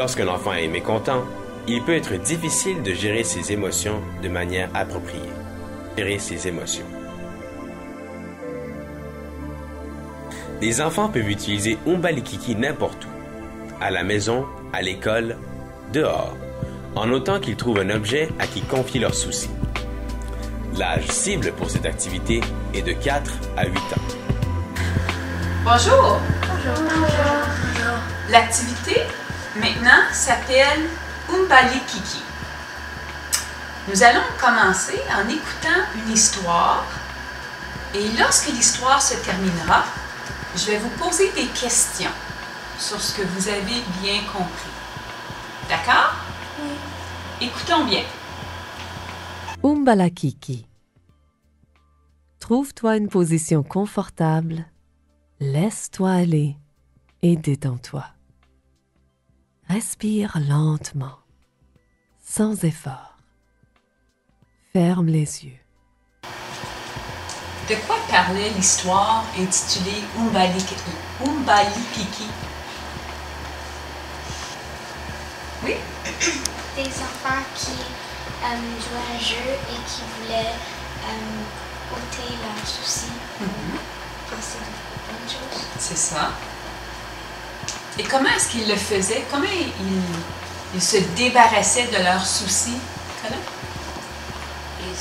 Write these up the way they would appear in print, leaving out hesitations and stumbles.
Lorsqu'un enfant est mécontent, il peut être difficile de gérer ses émotions de manière appropriée. Gérer ses émotions. Les enfants peuvent utiliser Umbalikiki n'importe où, à la maison, à l'école, dehors, en autant qu'ils trouvent un objet à qui confier leurs soucis. L'âge cible pour cette activité est de 4 à 8 ans. Bonjour! Bonjour. Bonjour. L'activité, maintenant, s'appelle Umbalikiki. Nous allons commencer en écoutant une histoire et lorsque l'histoire se terminera, je vais vous poser des questions sur ce que vous avez bien compris. D'accord? Oui. Écoutons bien. Umbalakiki. Trouve-toi une position confortable, laisse-toi aller et détends-toi. Respire lentement, sans effort. Ferme les yeux. De quoi parlait l'histoire intitulée Umbalikiki? Oui? Des enfants qui jouaient à un jeu et qui voulaient ôter leurs soucis, penser de bonnes choses. C'est ça. Et comment est-ce qu'ils le faisaient? Comment ils se débarrassaient de leurs soucis? Colin? Ils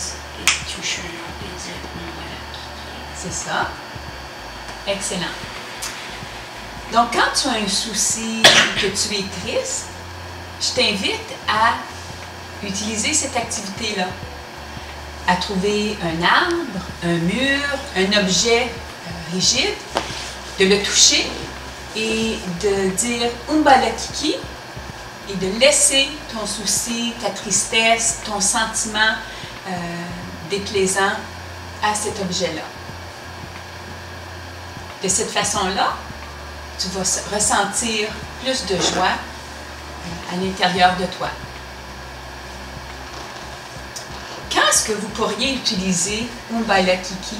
touchaient les Umbalakiki. C'est ça. Excellent. Donc, quand tu as un souci, que tu es triste, je t'invite à utiliser cette activité-là. À trouver un arbre, un mur, un objet rigide, de le toucher et de dire Umbalakiki et de laisser ton souci, ta tristesse, ton sentiment déplaisant à cet objet-là. De cette façon-là, tu vas ressentir plus de joie à l'intérieur de toi. Quand est-ce que vous pourriez utiliser Umbalakiki?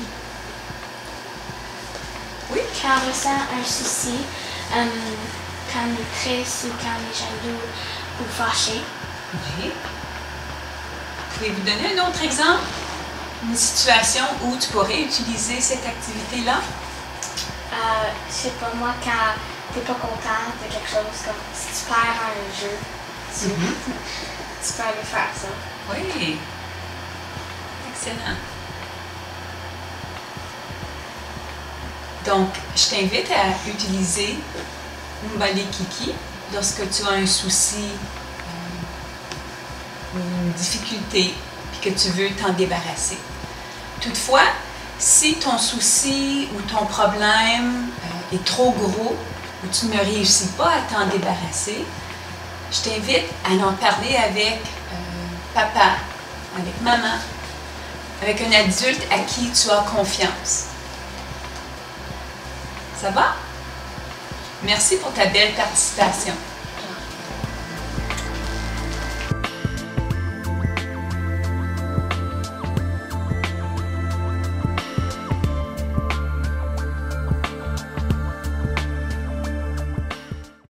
Oui? Quand on ressent un souci, quand on est triste ou quand on est jaloux ou fâché. Oui. Pouvez-vous donner un autre exemple? Une situation où tu pourrais utiliser cette activité-là? Je sais pas, moi, quand t'es pas content de quelque chose, comme si tu perds un jeu, tu peux aller faire ça. Oui. Excellent. Donc, je t'invite à utiliser Umbalikiki lorsque tu as un souci ou une difficulté et que tu veux t'en débarrasser. Toutefois, si ton souci ou ton problème est trop gros ou tu ne réussis pas à t'en débarrasser, je t'invite à en parler avec papa, avec maman, avec un adulte à qui tu as confiance. Ça va? Merci pour ta belle participation.